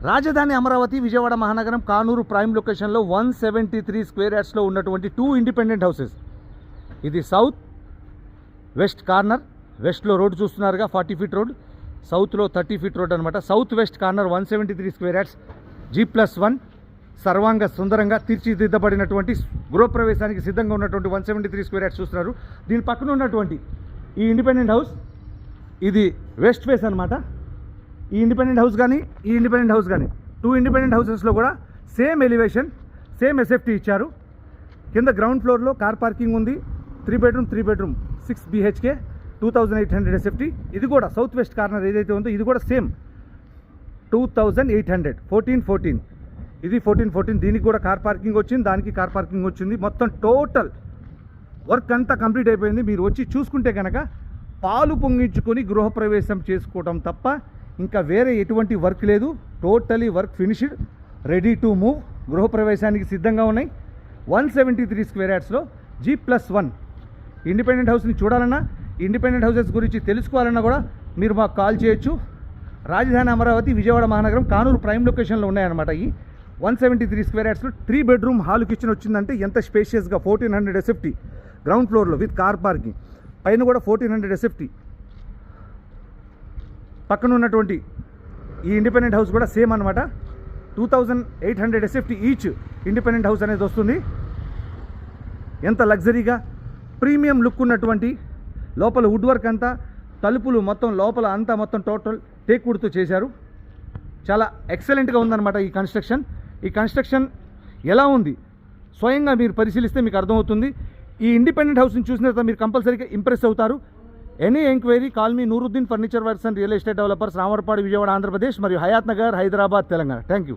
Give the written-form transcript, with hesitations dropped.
రాజధాని అమరావతి విజయవాడ మహానగరం కానూరు ప్రైమ్ లొకేషన్లో 173 స్క్వేర్ యార్డ్స్లో ఉన్నటువంటి 2 ఇండిపెండెంట్ హౌసెస్. ఇది సౌత్ వెస్ట్ కార్నర్. వెస్ట్లో రోడ్ చూస్తున్నారుగా 40 ఫీట్ రోడ్, సౌత్లో 30 ఫీట్ రోడ్ అనమాట. South west corner 173 square yards G+1 సర్వాంగ సుందరంగా తీర్చిదిద్దబడినటువంటి గృహప్రవేశానికి సిద్ధంగా ఉన్నటువంటి 173 స్క్వేర్ యార్డ్స్ చూస్తున్నారు. దీని పక్కన ఉన్నటువంటి ఈ ఇండిపెండెంట్ హౌస్ ఇది వెస్ట్ ఫేస్ అనమాట. ఈ ఇండిపెండెంట్ హౌస్ కానీ ఈ ఇండిపెండెంట్ హౌస్ కానీ 2 ఇండిపెండెంట్ హౌసెస్లో కూడా సేమ్ ఎలివేషన్, సేమ్ ఎస్ఎఫ్టీ ఇచ్చారు. కింద గ్రౌండ్ ఫ్లోర్లో కార్ పార్కింగ్ ఉంది. 3 బెడ్రూమ్ 6 BHK 2800 ఎస్ఎఫ్టీ. ఇది కూడా సౌత్ వెస్ట్ కార్నర్ ఏదైతే ఉందో ఇది కూడా సేమ్ 2800 14. ఇది 14. దీనికి కూడా కార్ పార్కింగ్ వచ్చింది, దానికి కార్ పార్కింగ్ వచ్చింది. మొత్తం టోటల్ వర్క్ అంతా కంప్లీట్ అయిపోయింది. మీరు వచ్చి చూసుకుంటే కనుక పాలు పొంగించుకొని గృహప్రవేశం చేసుకోవడం తప్ప ఇంకా వేరే ఎటువంటి వర్క్ లేదు. Totally work finished, ready to move. గృహప్రవేశానికి సిద్ధంగా ఉన్నాయి. 173 స్క్వేర్ యార్డ్స్లో G+1 ఇండిపెండెంట్ హౌస్ని చూడాలన్నా, ఇండిపెండెంట్ హౌసెస్ గురించి తెలుసుకోవాలన్నా కూడా మీరు మాకు కాల్ చేయొచ్చు. రాజధాని అమరావతి విజయవాడ మహానగరం కానూరు ప్రైమ్ లొకేషన్లో ఉన్నాయన్నమాట. ఈ 173 స్క్వేర్ యార్డ్స్లో 3 బెడ్రూమ్ హాల్ కిచెన్ వచ్చిందంటే ఎంత స్పేషియస్గా 1400 ఎస్ఎఫ్టీ గ్రౌండ్ ఫ్లోర్లో విత్ కార్ పార్కింగ్, పైన కూడా 1400 ఎస్ఎఫ్టీ. పక్కన ఉన్నటువంటి ఈ ఇండిపెండెంట్ హౌస్ కూడా సేమ్ అనమాట. 2800 ఎస్ఎఫ్టీ ఈచ్ ఇండిపెండెంట్ హౌస్ అనేది వస్తుంది. ఎంత లగ్జరీగా ప్రీమియం లుక్ ఉన్నటువంటి లోపల వుడ్ వర్క్ అంతా, తలుపులు మొత్తం లోపల అంతా మొత్తం టోటల్ టేక్ వుడ్తో చేశారు. చాలా ఎక్సలెంట్గా ఉందన్నమాట ఈ కన్స్ట్రక్షన్. ఈ కన్స్ట్రక్షన్ ఎలా ఉంది స్వయంగా మీరు పరిశీలిస్తే మీకు అర్థమవుతుంది. ఈ ఇండిపెండెంట్ హౌస్ని చూసిన తర్వాత మీరు కంపల్సరీగా ఇంప్రెస్ అవుతారు. Any enquiry call me Nooruddin furniture works and real estate developers, Ramavarappadu, Vijayawada, Andhra Pradesh, మరియు హయాత్ నగర్, హైదరాబాద్, తెలంగాణ. Thank you.